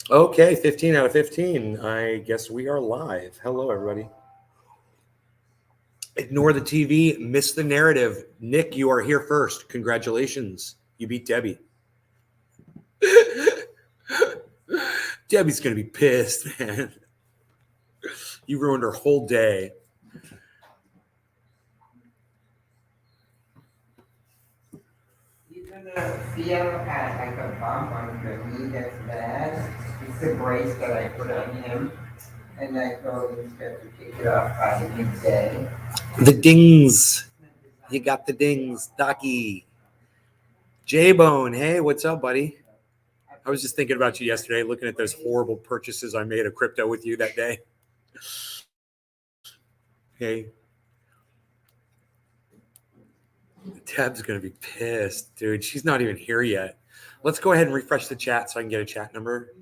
Okay, 15 out of 15. I guess we are live. Hello, everybody. Ignore the TV, miss the narrative. Nick, you are here first. Congratulations. You beat Debbie. Debbie's going to be pissed, man. You ruined her whole day. You're gonna feel like a bump on your knee that's bad. It's the brace that I put on him. And I told him to take it off by midday. The dings. You got the dings. Docky. J-Bone. Hey, what's up, buddy? I was just thinking about you yesterday, looking at those horrible purchases I made of crypto with you that day. Hey. Deb's going to be pissed, dude. She's not even here yet. Let's go ahead and refresh the chat so I can get a chat number.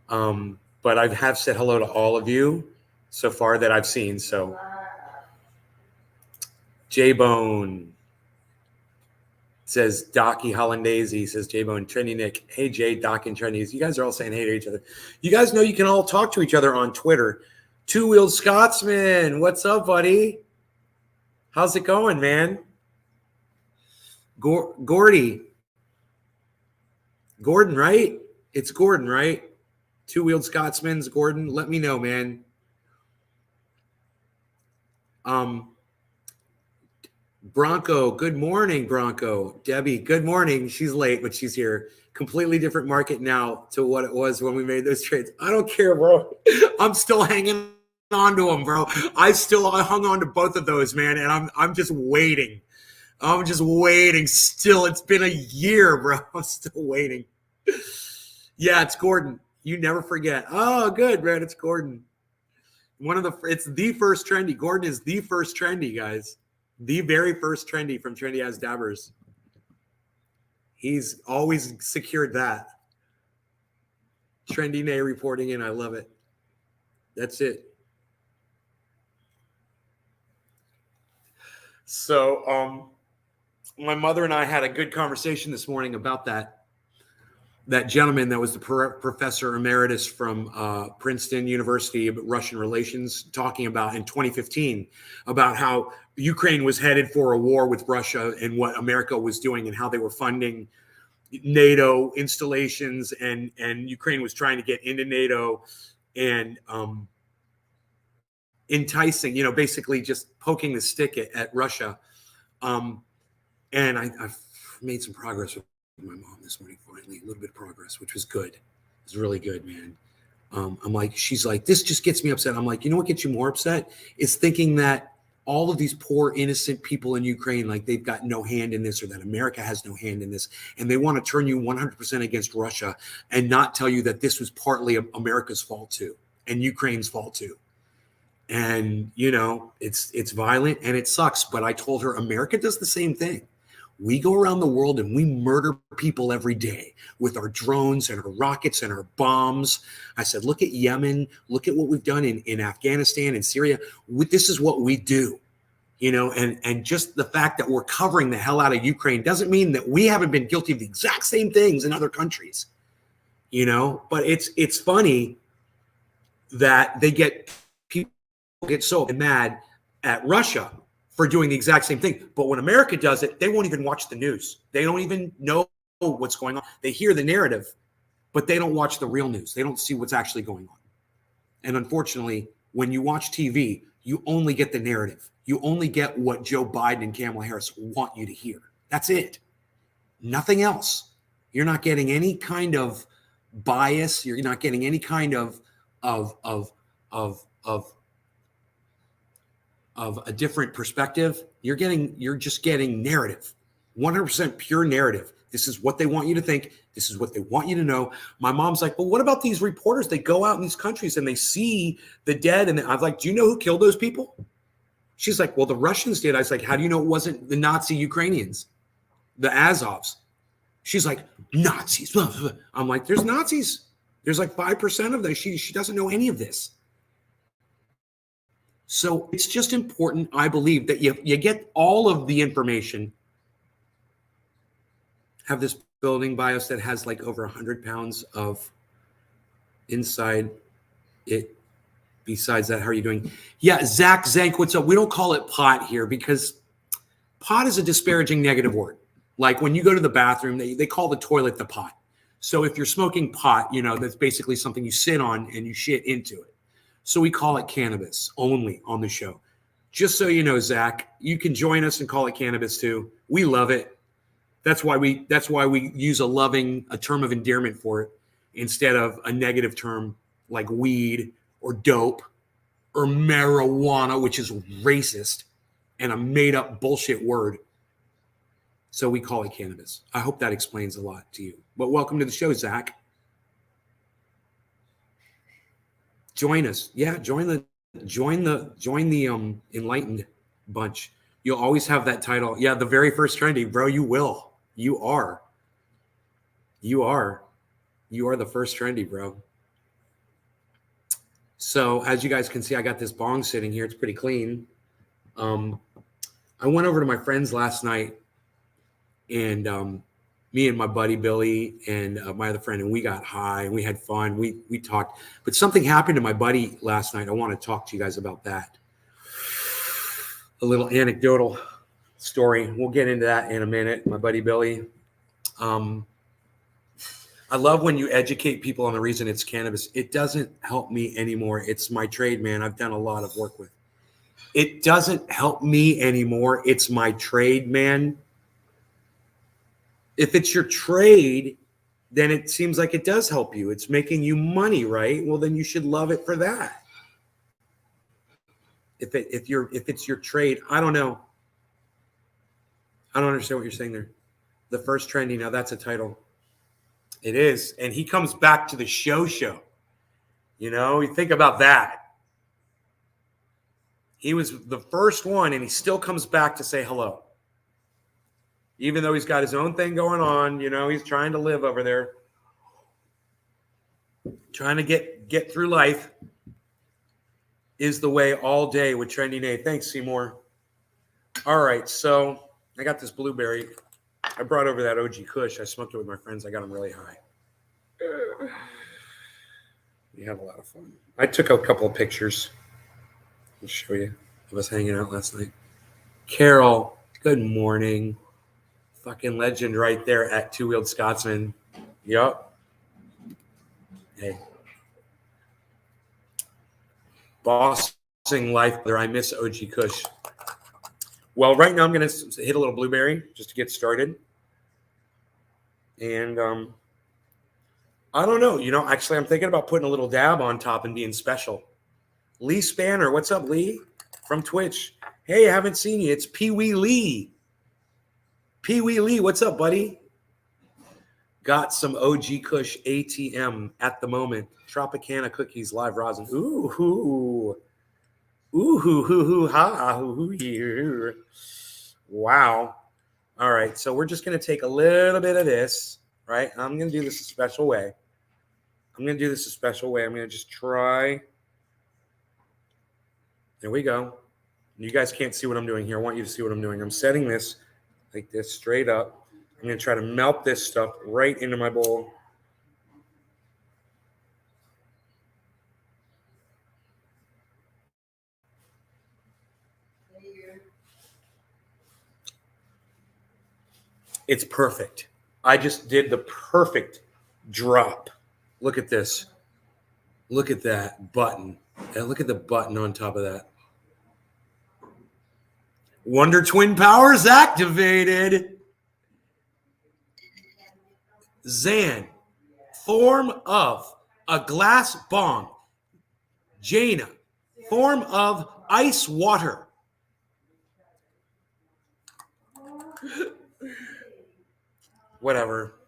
But I have said hello to all of you so far that I've seen. So J-Bone says Docky Hollandaise, says J-Bone. Trendy Nick. Hey, Jay, Doc, and Trendy. You guys are all saying hey to each other. You guys know you can all talk to each other on Twitter. Two-Wheeled Scotsman. What's up, buddy? How's it going, man? Gordon, right? It's Gordon, right? Two-Wheeled Scotsman's Gordon. Let me know, man. Bronco, good morning, Bronco. Debbie, good morning. She's late, but she's here. Completely different market now to what it was when we made those trades. I don't care, bro. I'm still hanging on to them, bro. I hung on to both of those, man, and I'm just waiting. I'm just waiting still. It's been a year, bro. I'm still waiting. Yeah, it's Gordon. You never forget. Oh, good, man. It's Gordon. It's the first trendy. Gordon is the first trendy, guys. The very first trendy from Trendy As Dabbers. He's always secured that. Trendy Nay reporting in. I love it. That's it. So, my mother and I had a good conversation this morning about that gentleman that was the professor emeritus from Princeton University of Russian Relations, talking about in 2015 about how Ukraine was headed for a war with Russia and what America was doing and how they were funding NATO installations and Ukraine was trying to get into NATO and enticing, basically just poking the stick at Russia. And I've made some progress with my mom this morning, finally, a little bit of progress, which was good. It was really good, man. She's like, this just gets me upset. I'm like, you know what gets you more upset? Is thinking that all of these poor, innocent people in Ukraine, like they've got no hand in this or that America has no hand in this. And they want to turn you 100% against Russia and not tell you that this was partly America's fault too and Ukraine's fault too. And, it's violent and it sucks. But I told her America does the same thing. We go around the world and we murder people every day with our drones and our rockets and our bombs. I said, look at Yemen. Look at what we've done in Afghanistan and Syria. This is what we do, and just the fact that we're covering the hell out of Ukraine doesn't mean that we haven't been guilty of the exact same things in other countries, but it's funny that people get so mad at Russia for doing the exact same thing. But when America does it, they won't even watch the news. They don't even know what's going on. They hear the narrative, but they don't watch the real news. They don't see what's actually going on. And unfortunately, when you watch TV, you only get the narrative. You only get what Joe Biden and Kamala Harris want you to hear. That's it. Nothing else. You're not getting any kind of bias. You're not getting any kind of a different perspective. You're just getting narrative, 100% pure narrative. This is what they want you to think. This is what they want you to know. My mom's like, well, what about these reporters? They go out in these countries and they see the dead. And I'm like, do you know who killed those people? She's like, well, the Russians did. I was like, how do you know it wasn't the Nazi Ukrainians, the Azovs? She's like, Nazis. I'm like, there's Nazis. There's like 5% of them. She doesn't know any of this. So it's just important, I believe, that you get all of the information. Have this building BIOS that has like over 100 pounds of inside it. Besides that, how are you doing? Yeah, Zach Zank, what's up? We don't call it pot here because pot is a disparaging negative word. Like when you go to the bathroom, they call the toilet the pot. So if you're smoking pot, that's basically something you sit on and you shit into it. So we call it cannabis only on the show. Just so you know, Zach, you can join us and call it cannabis too. We love it. That's why we use a term of endearment for it instead of a negative term like weed or dope or marijuana, which is racist and a made up bullshit word. So we call it cannabis. I hope that explains a lot to you. But welcome to the show, Zach. Join us. Yeah, join the enlightened bunch. You'll always have that title. Yeah, the very first trendy, bro. You will. You are the first trendy, bro. So as you guys can see, I got this bong sitting here. It's pretty clean. I went over to my friends last night, and me and my buddy Billy and my other friend, and we got high and we had fun. We talked, but something happened to my buddy last night. I want to talk to you guys about that. A little anecdotal story. We'll get into that in a minute. My buddy Billy. I love when you educate people on the reason it's cannabis. It doesn't help me anymore. It's my trade, man. I've done a lot of work with. It doesn't help me anymore. It's my trade, man. If it's your trade, then it seems like it does help you. It's making you money, right? Well, then you should love it for that. If it's your trade, I don't know. I don't understand what you're saying there. The first trendy, now that's a title. It is. And he comes back to the show. You think about that. He was the first one, and he still comes back to say hello. Even though he's got his own thing going on, he's trying to live over there. Trying to get through life is the way all day with Trendy Nate. Thanks, Seymour. All right, so I got this blueberry. I brought over that OG Kush. I smoked it with my friends. I got them really high. We had a lot of fun. I took a couple of pictures. I'll show you of us hanging out last night. Carol, good morning. Fucking legend right there at Two Wheeled Scotsman. Yup. Hey. Bossing life there. I miss OG Kush. Well, right now I'm going to hit a little blueberry just to get started. And I don't know. Actually, I'm thinking about putting a little dab on top and being special. Lee Spanner. What's up, Lee? From Twitch. Hey, I haven't seen you. It's Pee Wee Lee. Pee Wee Lee, what's up, buddy? Got some OG Kush ATM at the moment. Tropicana cookies, live rosin. Ooh, hoo. Ooh, hoo, hoo, hoo, ha, hoo, hoo. Wow. All right, so we're just going to take a little bit of this, right? I'm going to do this a special way. I'm going to just try. There we go. You guys can't see what I'm doing here. I want you to see what I'm doing. I'm setting this like this straight up. I'm going to try to melt this stuff right into my bowl. It's perfect. I just did the perfect drop. Look at this. Look at that button. And look at the button on top of that. Wonder Twin powers activated. Zan, form of a glass bong. Jaina, form of ice water. Whatever.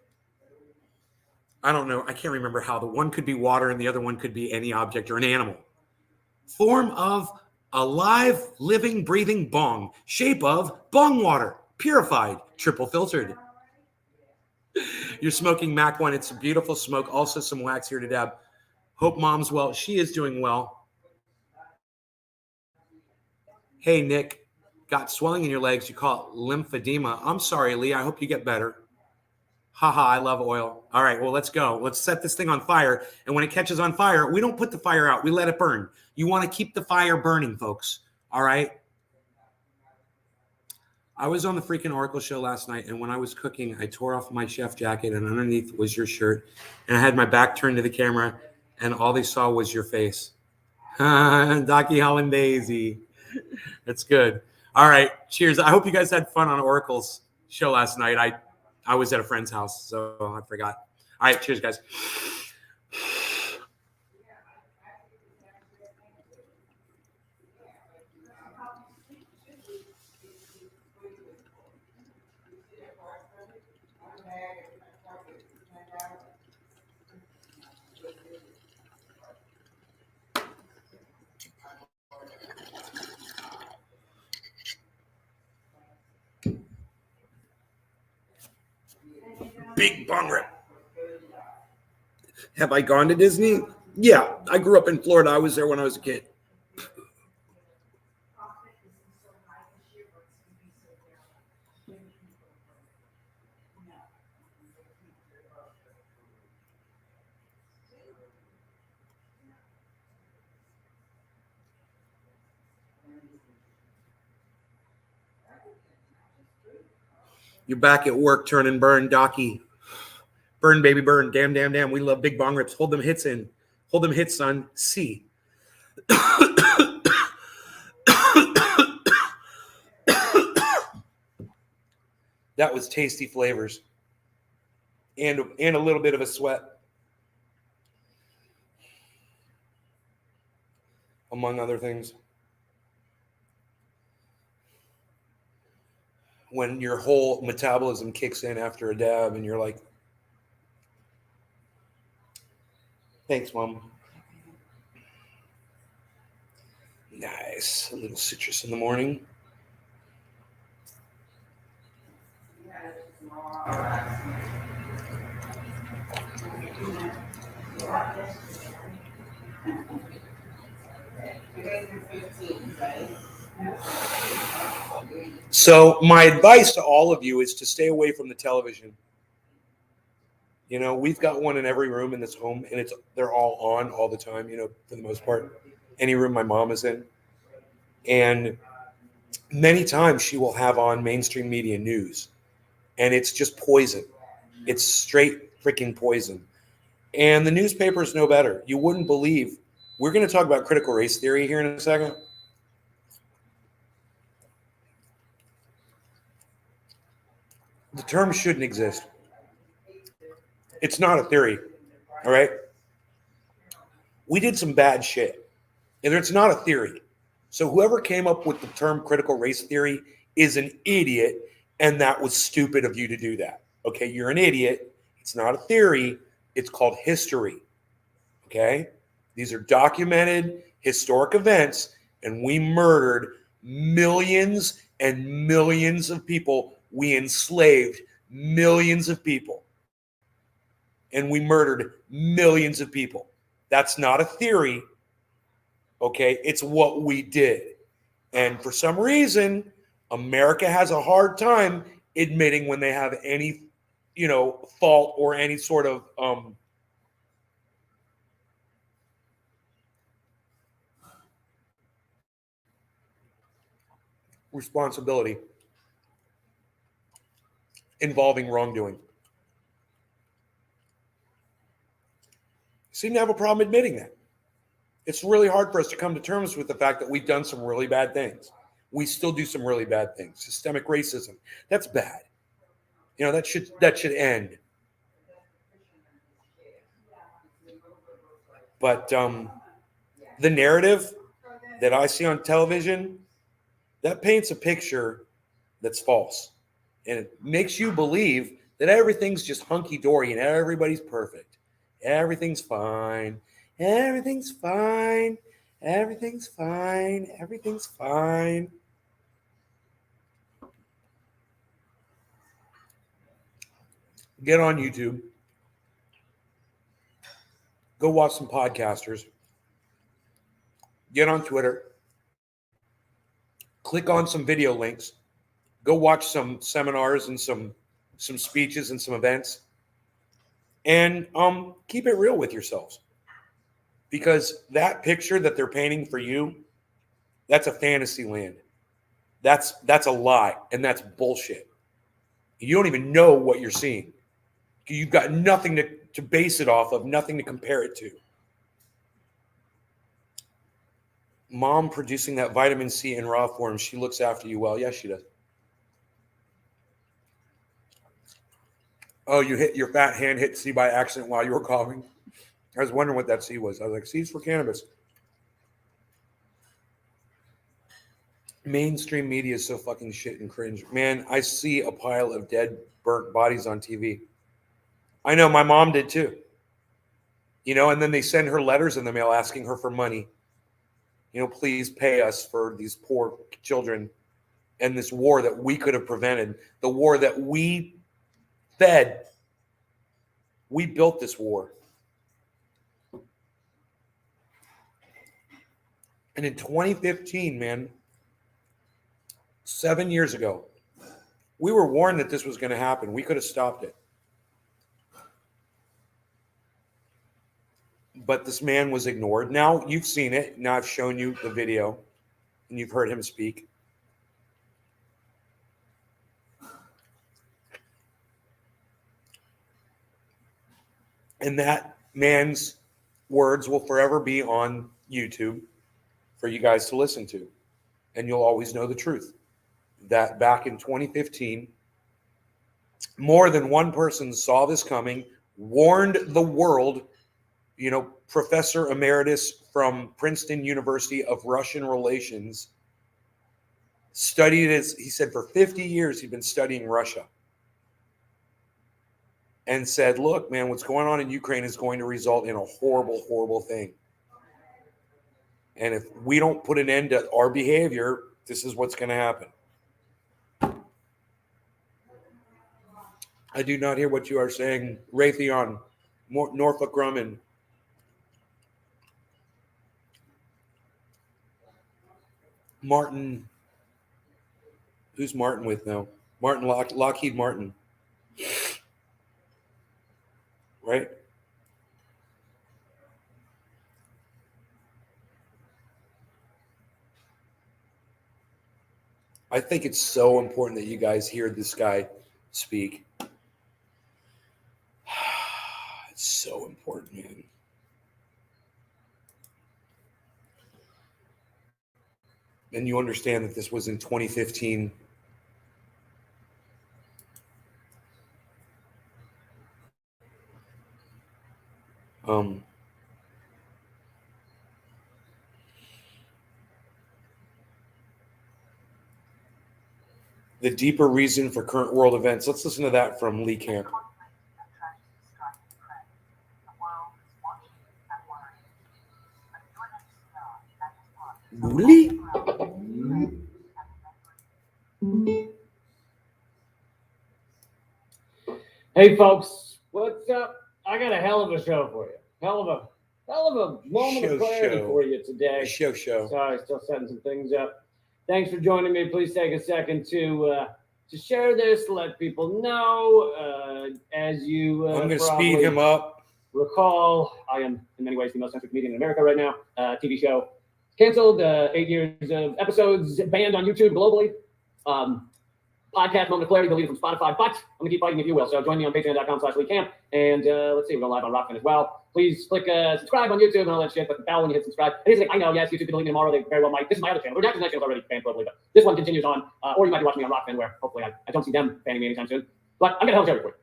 I don't know. I can't remember how the one could be water and the other one could be any object or an animal. Form of a live, living, breathing bong. Shape of bong water. Purified, triple filtered. You're smoking Mac 1. It's a beautiful smoke. Also some wax here to dab. Hope mom's well. She is doing well. Hey, Nick. Got swelling in your legs. You call it lymphedema. I'm sorry, Lee. I hope you get better. Haha, I love oil. All right, well, let's go. Let's set this thing on fire. And when it catches on fire, we don't put the fire out. We let it burn. You want to keep the fire burning, folks. All right? I was on the freaking Oracle show last night, and when I was cooking, I tore off my chef jacket, and underneath was your shirt. And I had my back turned to the camera, and all they saw was your face. Docky Hollandaise. That's good. All right, cheers. I hope you guys had fun on Oracle's show last night. I was at a friend's house, so I forgot. All right, cheers, guys. Big bong rip. Have I gone to Disney? Yeah, I grew up in Florida. I was there when I was a kid. You're back at work, turn and burn, Docky. Burn, baby, burn. Damn, damn, damn. We love big bong rips. Hold them hits in. Hold them hits, son. C. That was tasty flavors. And a little bit of a sweat. Among other things. When your whole metabolism kicks in after a dab and you're like, thanks, Mom. Nice. A little citrus in the morning. So my advice to all of you is to stay away from the television. You know, we've got one in every room in this home, and they're all on all the time, you know, for the most part. Any room my mom is in. And many times she will have on mainstream media news, and it's just poison. It's straight freaking poison. And the newspapers know better. You wouldn't believe. We're going to talk about critical race theory here in a second. The term shouldn't exist. It's not a theory, all right? We did some bad shit, and it's not a theory. So whoever came up with the term critical race theory is an idiot, and that was stupid of you to do that. Okay, you're an idiot. It's not a theory. It's called history, okay? These are documented historic events, and we murdered millions and millions of people. We enslaved millions of people, and we murdered millions of people. That's not a theory, okay? It's what we did. And for some reason, America has a hard time admitting when they have any, you know, fault or any sort of responsibility involving wrongdoing. Seem to have a problem admitting that. It's really hard for us to come to terms with the fact that we've done some really bad things. We still do some really bad things. Systemic racism, that's bad. You know, that should end. But the narrative that I see on television, that paints a picture that's false. And it makes you believe that everything's just hunky-dory and everybody's perfect. Everything's fine. Everything's fine. Everything's fine. Everything's fine. Get on YouTube. Go watch some podcasters. Get on Twitter. Click on some video links. Go watch some seminars and some some speeches and some events. And keep it real with yourselves. Because that picture that they're painting for you, that's a fantasy land. That's a lie, and that's bullshit. You don't even know what you're seeing. You've got nothing to base it off of, nothing to compare it to. Mom producing that vitamin C in raw form, she looks after you well. Yes, she does. Oh, your fat hand hit C by accident while you were coughing. I was wondering what that C was. I was like, C's for cannabis. Mainstream media is so fucking shit and cringe. Man, I see a pile of dead, burnt bodies on TV. I know, my mom did too. You know, and then they send her letters in the mail asking her for money. You know, please pay us for these poor children and this war that we could have prevented, the war that we fed. We built this war. And in 2015, man, 7 years ago, we were warned that this was going to happen. We could have stopped it. But this man was ignored. Now you've seen it. Now I've shown you the video and you've heard him speak. And that man's words will forever be on YouTube for you guys to listen to. And you'll always know the truth. That back in 2015, more than one person saw this coming, warned the world. You know, Professor Emeritus from Princeton University of Russian Relations studied it. He said for 50 years he'd been studying Russia. And said, look, man, what's going on in Ukraine is going to result in a horrible, horrible thing. And if we don't put an end to our behavior, this is what's going to happen. I do not hear what you are saying. Raytheon, Norfolk Grumman. Martin. Who's Martin with now? Martin Lockheed Martin. Right? I think it's so important that you guys hear this guy speak. It's so important, man. And you understand that this was in 2015. The deeper reason for current world events. Let's listen to that from Lee Camp. Really? Hey folks, what's up? I got a hell of a show for you. Hell of a moment of clarity for you today. Show. Sorry, still setting some things up. Thanks for joining me. Please take a second to share this, to let people know. As you I'm going to speed him up. Recall, I am in many ways the most censored comedian in America right now. TV show canceled, 8 years of episodes banned on YouTube globally. Podcast Moment of Clarity deleted from Spotify, but I'm gonna keep fighting if you will. So join me on patreon.com/LeeCamp. And let's see, we're going live on Rockfin as well. Please click subscribe on YouTube and all that shit, but the bell when you hit subscribe. And he's like, I know, yes, YouTube can delete me tomorrow. They very well might. This is my other channel. Their Jackson's channel is already banned globally, but this one continues on. Or you might be watching me on Rockfin, where hopefully I don't see them banning me anytime soon. But I'm gonna help you for you.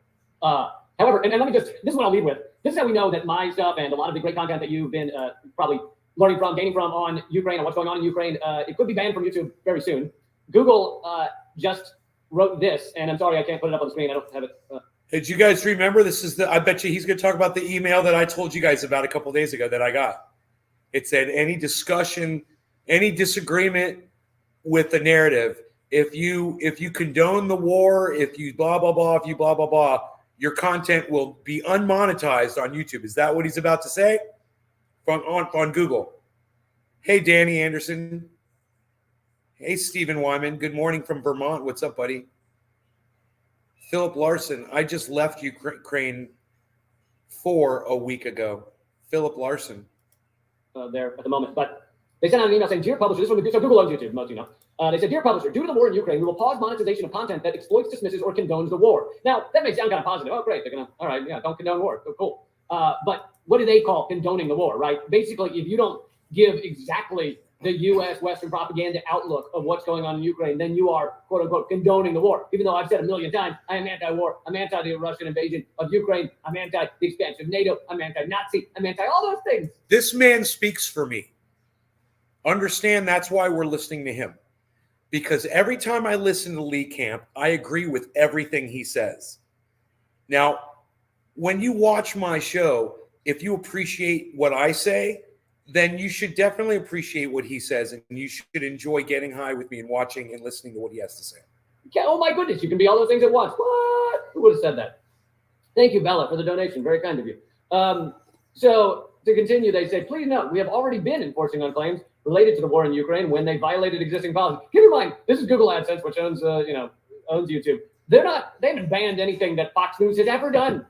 However, and let me just, this is what I'll lead with. This is how we know that my stuff and a lot of the great content that you've been probably learning from, gaining from on Ukraine and what's going on in Ukraine, it could be banned from YouTube very soon. Google just wrote this, and I'm sorry I can't put it up on the screen. I don't have it. Did you guys remember? This is I bet you he's going to talk about the email that I told you guys about a couple days ago that I got. It said any discussion, any disagreement with the narrative, if you condone the war, if you blah blah blah, if you blah blah blah, your content will be unmonetized on YouTube. Is that what he's about to say? On Google. Hey, Danny Anderson. Hey, Stephen Wyman. Good morning from Vermont. What's up, buddy? Philip Larson, I just left Ukraine for a week ago. Philip Larson. There at the moment. But they sent out an email saying, "Dear publisher," this is from so Google owns YouTube, most of you know. They said, "Dear publisher, due to the war in Ukraine, we will pause monetization of content that exploits, dismisses, or condones the war." Now, that may sound kind of positive. Oh, great. They're going to, all right, yeah, don't condone war. Cool. But what do they call condoning the war, right? Basically, if you don't give exactly the U.S. Western propaganda outlook of what's going on in Ukraine, then you are, quote unquote, condoning the war. Even though I've said a million times, I am anti-war. I'm anti the Russian invasion of Ukraine. I'm anti the expansion of NATO. I'm anti-Nazi. I'm anti all those things. This man speaks for me. Understand that's why we're listening to him. Because every time I listen to Lee Camp, I agree with everything he says. Now, when you watch my show, if you appreciate what I say, then you should definitely appreciate what he says, and you should enjoy getting high with me and watching and listening to what he has to say. Yeah, oh my goodness, you can be all those things at once. What? Who would have said that? Thank you, Bella, for the donation. Very kind of you. So to continue, they say, please note, we have already been enforcing on claims related to the war in Ukraine when they violated existing policies. Keep in mind, this is Google AdSense, which owns YouTube. They haven't banned anything that Fox News has ever done.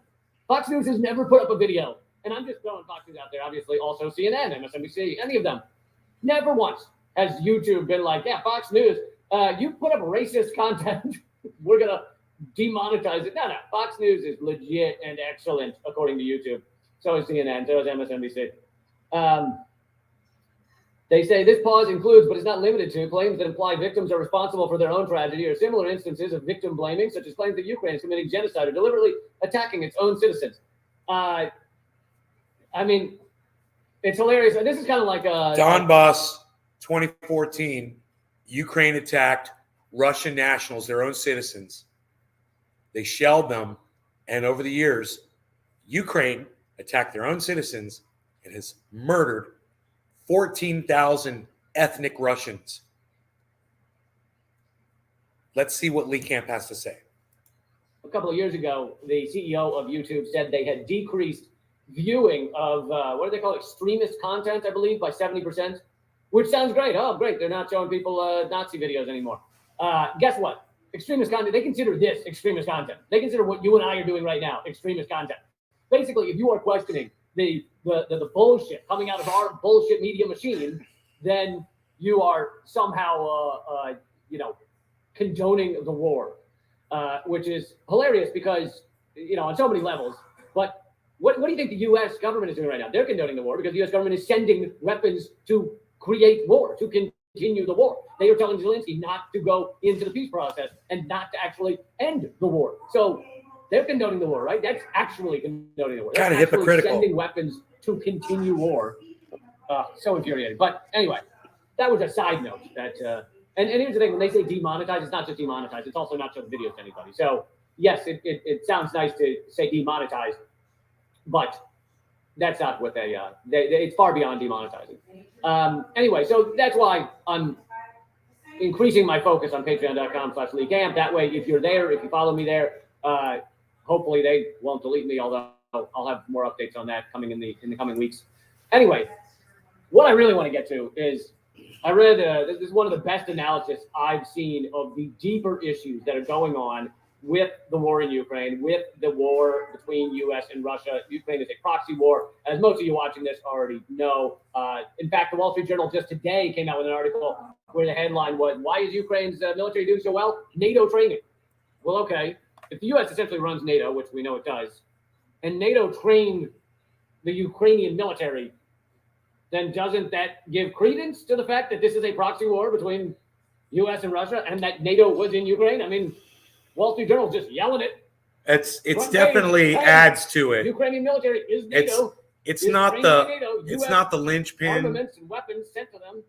Fox News has never put up a video. And I'm just throwing Fox News out there, obviously, also CNN, MSNBC, any of them. Never once has YouTube been like, yeah, Fox News, you put up racist content, we're going to demonetize it. No, Fox News is legit and excellent, according to YouTube. So is CNN, so is MSNBC. They say this pause includes, but is not limited to, claims that imply victims are responsible for their own tragedy or similar instances of victim blaming, such as claims that Ukraine is committing genocide or deliberately attacking its own citizens. I mean, it's hilarious. This is kind of like Donbass, 2014, Ukraine attacked Russian nationals, their own citizens. They shelled them, and over the years, Ukraine attacked their own citizens and has murdered 14,000 ethnic Russians. Let's see what Lee Camp has to say. A couple of years ago, the CEO of YouTube said they had decreased viewing of what do they call it? Extremist content, I believe, by 70%, which sounds great. Oh, great. They're not showing people Nazi videos anymore. Guess what? Extremist content, they consider this extremist content. They consider what you and I are doing right now extremist content. Basically, if you are questioning the bullshit coming out of our bullshit media machine, then you are somehow, condoning the war, which is hilarious because, on so many levels. But what do you think the U.S. government is doing right now? They're condoning the war because the U.S. government is sending weapons to create war, to continue the war. They are telling Zelensky not to go into the peace process and not to actually end the war. So they're condoning the war, right? That's actually condoning the war. Kind of hypocritical. Sending weapons to continue war. So infuriating. But anyway, that was a side note. And here's the thing: when they say demonetize, it's not just demonetize; it's also not showing videos to anybody. So yes, it sounds nice to say demonetize, but that's not what it's far beyond demonetizing. Anyway, so that's why I'm increasing my focus on patreon.com/LeeCamp. That way, if you're there, if you follow me there, hopefully they won't delete me, although I'll have more updates on that coming in the coming weeks. Anyway, what I really want to get to is I read this is one of the best analysis I've seen of the deeper issues that are going on with the war in Ukraine, with the war between U.S. and Russia. Ukraine is a proxy war, as most of you watching this already know. In fact, the Wall Street Journal just today came out with an article where the headline was, "Why is Ukraine's military doing so well? NATO training." Well, okay, if the U.S. essentially runs NATO, which we know it does, and NATO trained the Ukrainian military, then doesn't that give credence to the fact that this is a proxy war between U.S. and Russia and that NATO was in Ukraine? I mean, Wall Street Journal just yelling it. It's definitely adds to it. Ukrainian military is NATO. It's not the linchpin. Armaments and weapons sent to them.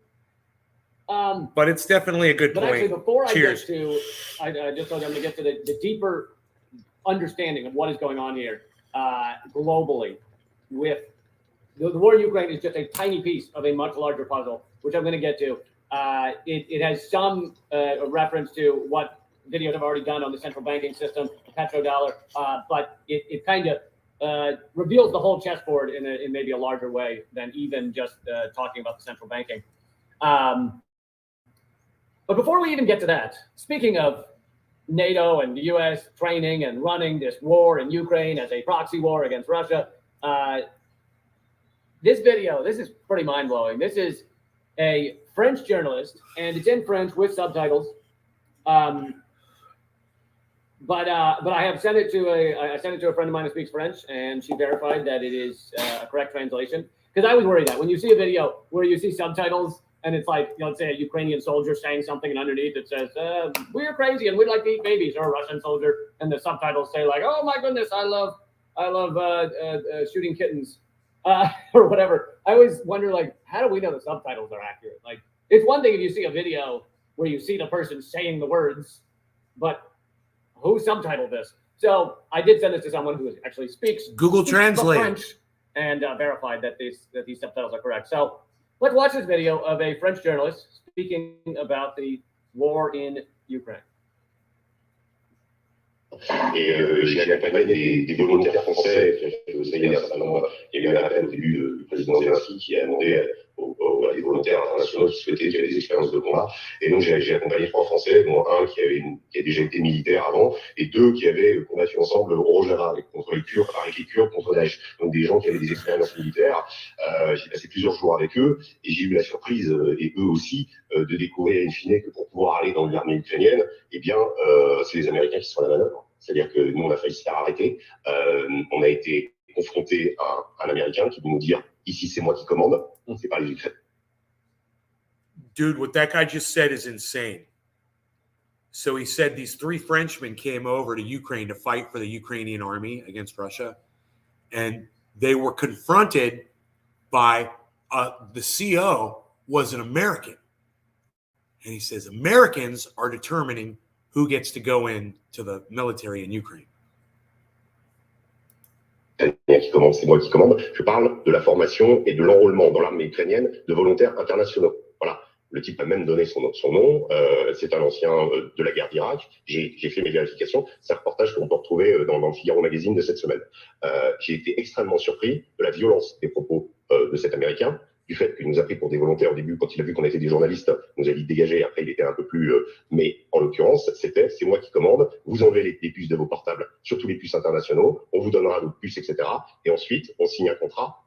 But it's definitely a good point. But actually, before I Cheers. get to, I just told you I'm going to get to the deeper understanding of what is going on here globally with the war in Ukraine is just a tiny piece of a much larger puzzle, which I'm going to get to. It has some reference to what videos I've already done on the central banking system, the petrodollar, but it kind of reveals the whole chessboard in maybe a larger way than even just talking about the central banking. But before we even get to that, speaking of NATO and the U.S. training and running this war in Ukraine as a proxy war against Russia. This video, this is pretty mind-blowing. This is a French journalist, and it's in French with subtitles. But I have sent it to a friend of mine who speaks French, and she verified that it is a correct translation. Because I was worried that when you see a video where you see subtitles and it's like, let's say a Ukrainian soldier saying something, and underneath it says, "We're crazy and we like to eat babies," or a Russian soldier, and the subtitles say like, "Oh my goodness, I love shooting kittens," or whatever. I always wonder, like, how do we know the subtitles are accurate? Like, it's one thing if you see a video where you see the person saying the words, but who subtitled this? So I did send this to someone who actually speaks Google Translate French and verified that these subtitles are correct. So let's watch this video of a French journalist speaking about the war in Ukraine. Et j'ai accompagné des volontaires français. Vous savez, il y a eu un appel au début du président Zelensky qui a demandé à des volontaires internationaux qui souhaitaient, qui avaient des expériences de combat. Et donc j'ai accompagné 3 Français, dont un qui a déjà été militaire avant, et 2 qui avaient combattu ensemble au Rojava contre les Kurdes, avec les Kurdes contre Daesh. Donc des gens qui avaient des expériences militaires. J'ai passé plusieurs jours avec eux, et j'ai eu la surprise, et eux aussi, de découvrir in fine que pour pouvoir aller dans l'armée ukrainienne, eh bien, c'est les Américains qui sont à la manœuvre. C'est-à-dire que nous, on a failli se faire arrêter. On a été confronté à un Américain qui veut nous dire « Ici, c'est moi qui commande, c'est pas les Ukrainiens ». Dude, what that guy just said is insane. So he said these 3 Frenchmen came over to Ukraine to fight for the Ukrainian army against Russia. And they were confronted by the CO was an American. And he says, Americans are determining who gets to go in to the military in Ukraine. Qui commande, c'est moi qui commande. Je parle de la formation et de l'enrôlement dans l'armée ukrainienne de volontaires internationaux. Voilà. Le type a même donné son nom. C'est un ancien de la guerre d'Irak. J'ai fait mes vérifications. C'est un reportage que l'on peut retrouver dans le Figaro Magazine de cette semaine. J'ai été extrêmement surpris de la violence des propos de cet Américain, du fait qu'il nous a pris pour des volontaires au début, quand il a vu qu'on était des journalistes, il nous a dit dégager, après il était un peu plus... mais en l'occurrence, c'est moi qui commande, vous enlevez les puces de vos portables, surtout les puces internationaux, on vous donnera d'autres puces, etc. Et ensuite, on signe un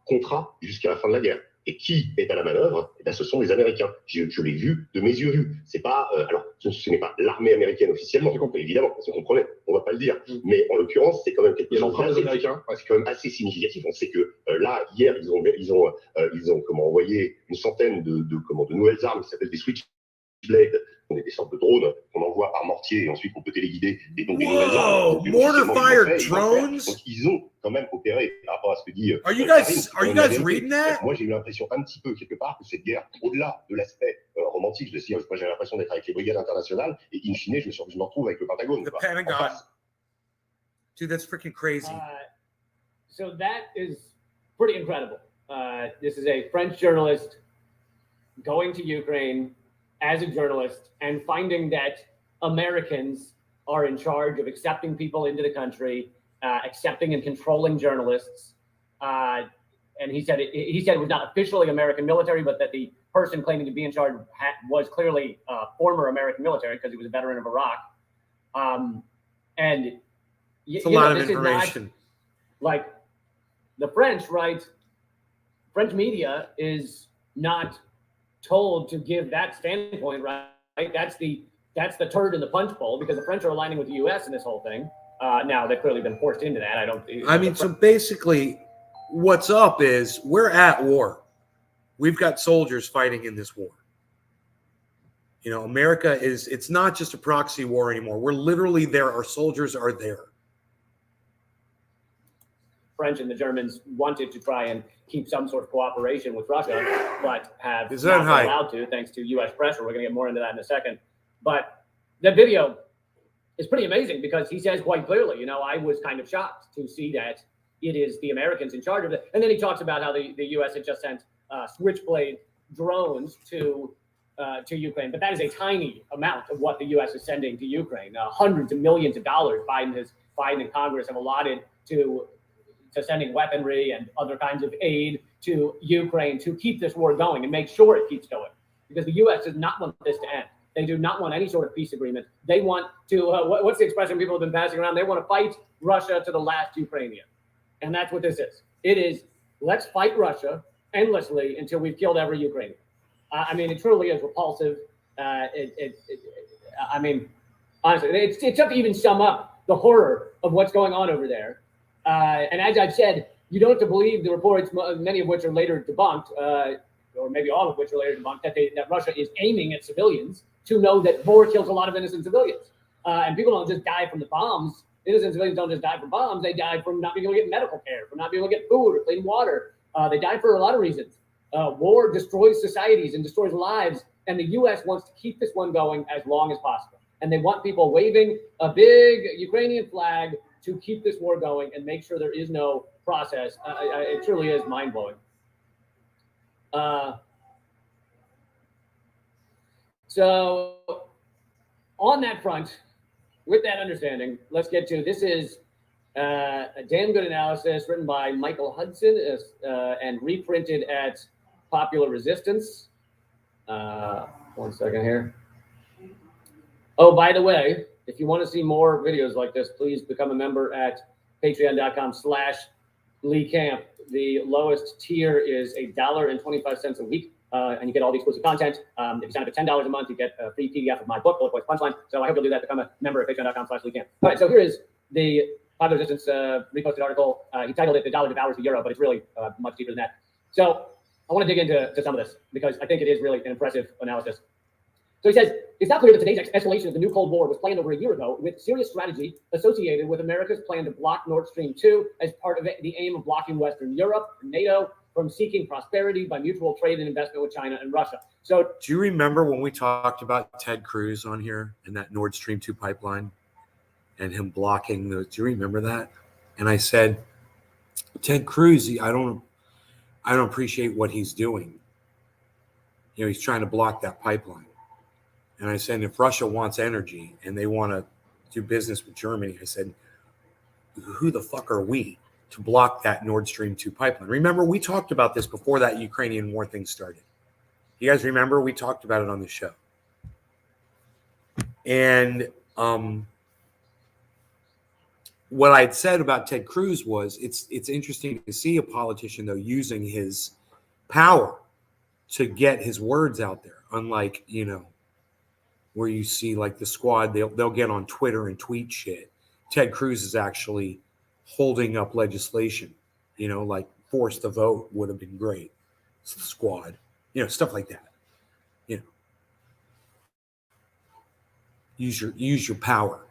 contrat jusqu'à la fin de la guerre. Et qui est à la manœuvre? Eh bien, ce sont les Américains. Je l'ai vu de mes yeux vus. C'est pas, alors, ce n'est pas l'armée américaine officiellement, évidemment, vous comprenez, on va pas le dire. Mais en l'occurrence, c'est quand même quelque chose c'est quand même assez significatif. On sait que là, hier, ils ont envoyé une centaine de nouvelles armes qui s'appellent des Switchblade. On est des sortes de drones qu'on envoie par mortier et ensuite on peut téléguider des nouvelles armes. Mortar-fired drones? Donc ils ont quand même opéré par rapport à ce que dit. Are you guys reading that? Moi j'ai eu l'impression un petit peu quelque part que cette guerre, au-delà de l'aspect romantique, je veux dire, moi j'ai l'impression d'être avec les brigades internationales et in fine je me retrouve avec le Pentagone. The Pentagon. Dude, that's freaking crazy. So that is pretty incredible. This is a French journalist going to Ukraine as a journalist and finding that Americans are in charge of accepting people into the country, accepting and controlling journalists. And he said it was not officially American military, but that the person claiming to be in charge was clearly former American military because he was a veteran of Iraq. And it's a lot of information. Like the French, right? French media is not told to give that standpoint, right? That's the turd in the punch bowl because the French are aligning with the U.S. in this whole thing. Now they've clearly been forced into that. So basically, what's up is we're at war. We've got soldiers fighting in this war. You know, America it's not just a proxy war anymore. We're literally there. Our soldiers are there. French and the Germans wanted to try and keep some sort of cooperation with Russia, but have not been allowed to, thanks to U.S. pressure. We're going to get more into that in a second. But the video is pretty amazing because he says quite clearly, you know, I was kind of shocked to see that it is the Americans in charge of it. And then he talks about how the U.S. had just sent Switchblade drones to Ukraine. But that is a tiny amount of what the U.S. is sending to Ukraine. Hundreds of millions of dollars Biden and Congress have allotted to sending weaponry and other kinds of aid to Ukraine to keep this war going and make sure it keeps going. Because the U.S. does not want this to end. They do not want any sort of peace agreement. They want to, what's the expression people have been passing around? They want to fight Russia to the last Ukrainian. And that's what this is. It is, let's fight Russia endlessly until we've killed every Ukrainian. I mean, it truly is repulsive. I mean, honestly, it's tough to even sum up the horror of what's going on over there. And as I've said, you don't have to believe the reports, many of which are later debunked, or maybe all of which are later debunked, that Russia is aiming at civilians, to know that war kills a lot of innocent civilians. And people don't just die from the bombs. Innocent civilians don't just die from bombs. They die from not being able to get medical care, from not being able to get food or clean water. They die for a lot of reasons. War destroys societies and destroys lives. And the U.S. wants to keep this one going as long as possible. And they want people waving a big Ukrainian flag to keep this war going and make sure there is no process. It truly is mind-blowing. So on that front, with that understanding, let's get to, this is a damn good analysis written by Michael Hudson and reprinted at Popular Resistance. 1 second here. Oh, by the way, if you want to see more videos like this, please become a member at patreon.com/Lee Camp. The lowest tier is $1.25 a week, and you get all the exclusive content. If you sign up at $10 a month, you get a free PDF of my book, Bullet Points Punchline. So I hope you'll do that. Become a member at patreon.com/Lee Camp. All right, so here is the Popular Resistance reposted article. He titled it "The Dollar Devours the Euro," but it's really much deeper than that. So I want to dig into some of this because I think it is really an impressive analysis. So he says, it's not clear that today's escalation of the new Cold War was planned over a year ago with serious strategy associated with America's plan to block Nord Stream 2 as part of the aim of blocking Western Europe and NATO from seeking prosperity by mutual trade and investment with China and Russia. So do you remember when we talked about Ted Cruz on here and that Nord Stream 2 pipeline and him blocking those? Do you remember that? And I said, Ted Cruz, I don't appreciate what he's doing. You know, he's trying to block that pipeline. And I said, if Russia wants energy and they want to do business with Germany, I said, who the fuck are we to block that Nord Stream 2 pipeline? Remember, we talked about this before that Ukrainian war thing started. You guys remember? We talked about it on the show. And what I'd said about Ted Cruz was it's interesting to see a politician, though, using his power to get his words out there, unlike, you know, where you see like the Squad, they'll get on Twitter and tweet shit. Ted Cruz is actually holding up legislation, you know, like force the vote would have been great. It's the Squad, you know, stuff like that. You know, use your power.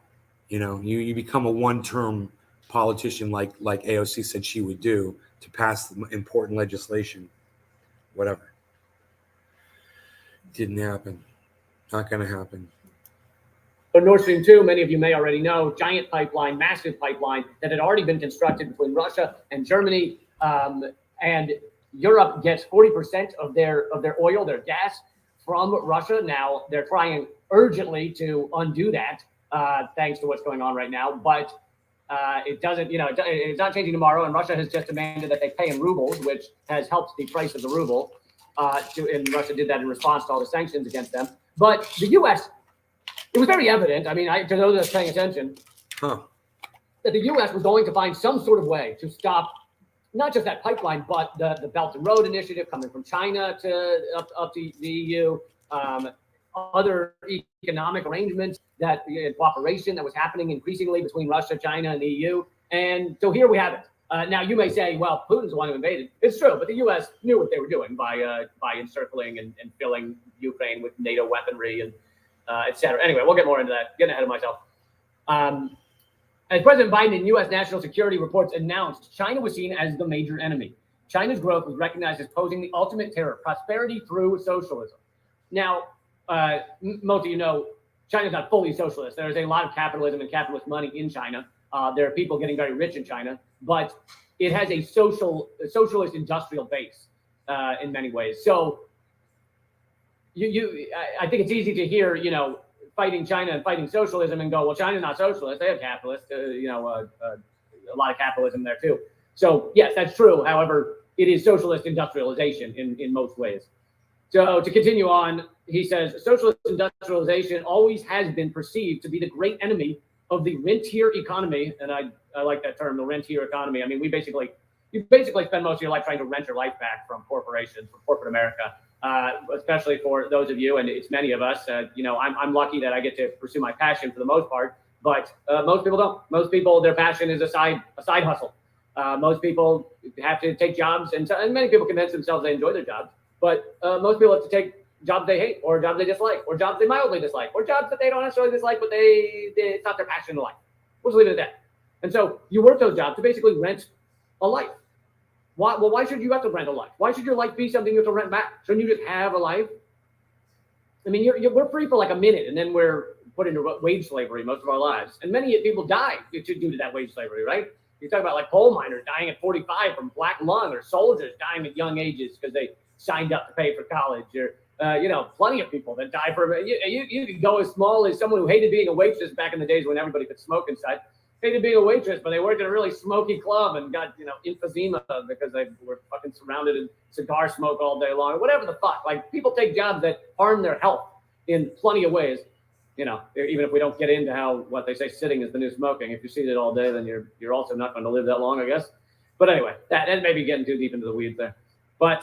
You know, you become a one-term politician like AOC said she would do to pass important legislation. Whatever. Didn't happen. Not going to happen. So Nord Stream 2, many of you may already know, giant pipeline, massive pipeline that had already been constructed between Russia and Germany. And Europe gets 40% of their oil, their gas from Russia. Now they're trying urgently to undo that, thanks to what's going on right now. But it doesn't, you know, it's not changing tomorrow. And Russia has just demanded that they pay in rubles, which has helped the price of the ruble. And Russia did that in response to all the sanctions against them. But the U.S., it was very evident, I mean, to those that are paying attention, that the U.S. was going to find some sort of way to stop not just that pipeline, but the Belt and Road Initiative coming from China to up to the EU, other economic arrangements, that cooperation that was happening increasingly between Russia, China, and the EU. And so here we have it. Now, you may say, well, Putin's the one who invaded. It's true, but the U.S. knew what they were doing by encircling and filling Ukraine with NATO weaponry and et cetera. Anyway, we'll get more into that. Getting ahead of myself. As President Biden in U.S. national security reports announced, China was seen as the major enemy. China's growth was recognized as posing the ultimate terror, prosperity through socialism. Now, most of you know, China's not fully socialist. There's a lot of capitalism and capitalist money in China. There are people getting very rich in China, but it has a socialist industrial base in many ways. So I think it's easy to hear, you know, fighting China and fighting socialism and go, well, China's not socialist. They have capitalists, a lot of capitalism there too. So yes, that's true. However, it is socialist industrialization in most ways. So to continue on, he says, socialist industrialization always has been perceived to be the great enemy of the rentier economy. And I like that term, the rentier economy. I mean, you basically spend most of your life trying to rent your life back from corporations, from corporate America, especially for those of you, and it's many of us. I'm lucky that I get to pursue my passion for the most part, but most people don't. Most people, their passion is a side hustle. Most people have to take jobs, and many people convince themselves they enjoy their jobs. But most people have to take jobs they hate, or jobs they dislike, or jobs they mildly dislike, or jobs that they don't necessarily dislike, but it's not their passion in life. We'll just leave it at that. And so you work those jobs to basically rent a life. Why should you have to rent a life? Why should your life be something you have to rent back? Shouldn't you just have a life? I mean, we're free for like a minute, and then we're put into wage slavery most of our lives. And many people die due to that wage slavery, right? You talk about like coal miners dying at 45 from black lung, or soldiers dying at young ages because they signed up to pay for college, or plenty of people that die from you could go as small as someone who hated being a waitress back in the days when everybody could smoke inside. Hated being a waitress, but they worked in a really smoky club and got emphysema because they were fucking surrounded in cigar smoke all day long, or whatever the fuck. Like, people take jobs that harm their health in plenty of ways. Even if we don't get into what they say sitting is the new smoking. If you sit it all day, then you're also not going to live that long, I guess. But anyway, that may be getting too deep into the weeds there. But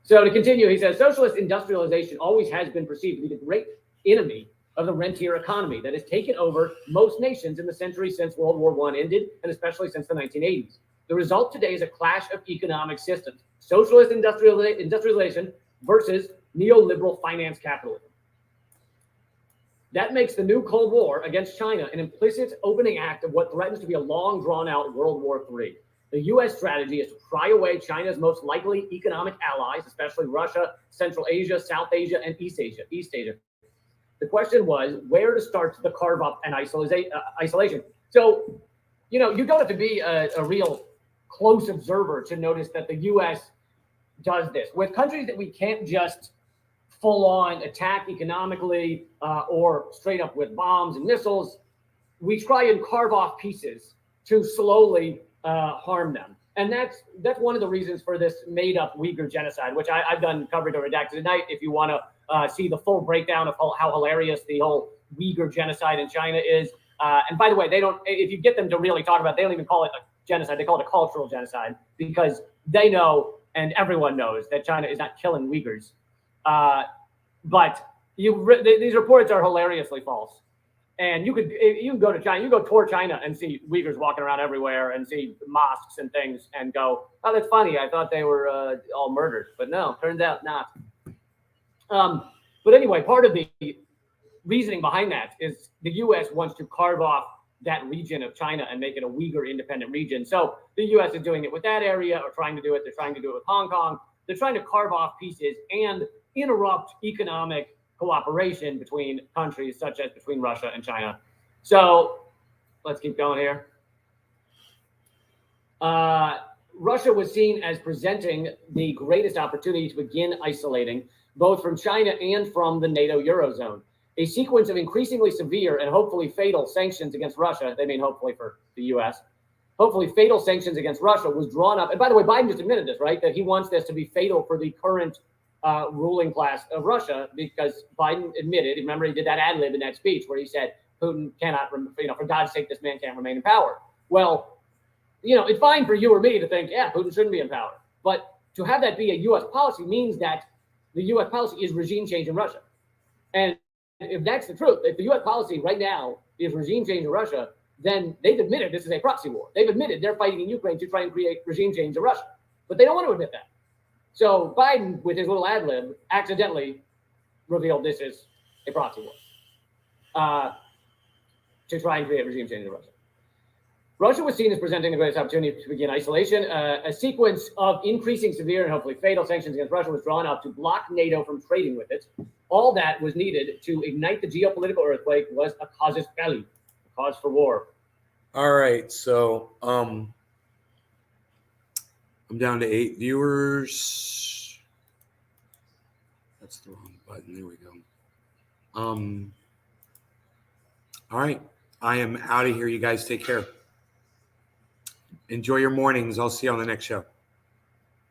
so to continue, he says, socialist industrialization always has been perceived to be the great enemy of the rentier economy that has taken over most nations in the century since World War I ended, and especially since the 1980s. The result today is a clash of economic systems: socialist industrialization versus neoliberal finance capitalism. That makes the new Cold War against China an implicit opening act of what threatens to be a long, drawn-out World War III. The U.S. strategy is to pry away China's most likely economic allies, especially Russia, Central Asia, South Asia, and East Asia. The question was where to start the carve-up and isolation. So, you don't have to be a real close observer to notice that the U.S. does this with countries that we can't just full-on attack economically or straight up with bombs and missiles. We try and carve off pieces to slowly harm them. And that's one of the reasons for this made-up Uyghur genocide, which I've done coverage on Redacted tonight. If you want to see the full breakdown of how hilarious the whole Uyghur genocide in China is. And by the way, if you get them to really talk about it, they don't even call it a genocide. They call it a cultural genocide, because they know, and everyone knows, that China is not killing Uyghurs. But these reports are hilariously false. And you can go to China, you go tour China and see Uyghurs walking around everywhere and see mosques and things and go, oh, that's funny. I thought they were all murdered, but no, turns out not. But anyway, part of the reasoning behind that is the U.S. wants to carve off that region of China and make it a Uyghur independent region. So the U.S. is doing it with that area, or trying to do it. They're trying to do it with Hong Kong. They're trying to carve off pieces and interrupt economic cooperation between countries, such as between Russia and China. So let's keep going here. Russia was seen as presenting the greatest opportunity to begin isolating both from China and from the NATO Eurozone. A sequence of increasingly severe and hopefully fatal sanctions against Russia, they mean hopefully for the US, hopefully fatal sanctions against Russia was drawn up. And by the way, Biden just admitted this, right? That he wants this to be fatal for the current ruling class of Russia, because Biden admitted, remember, he did that ad lib in that speech where he said, Putin cannot, for God's sake, this man can't remain in power. Well, it's fine for you or me to think, yeah, Putin shouldn't be in power. But to have that be a U.S. policy means that the U.S. policy is regime change in Russia. And if that's the truth, if the U.S. policy right now is regime change in Russia, then they've admitted this is a proxy war. They've admitted they're fighting in Ukraine to try and create regime change in Russia. But they don't want to admit that. So Biden, with his little ad lib, accidentally revealed this is a proxy war to try and create regime change in Russia. Russia was seen as presenting the greatest opportunity to begin isolation. A sequence of increasing severe and hopefully fatal sanctions against Russia was drawn up to block NATO from trading with it. All that was needed to ignite the geopolitical earthquake was a casus belli, a cause for war. All right, so I'm down to 8 viewers. That's the wrong button. There we go. All right, I am out of here. You guys take care. Enjoy your mornings. I'll see you on the next show.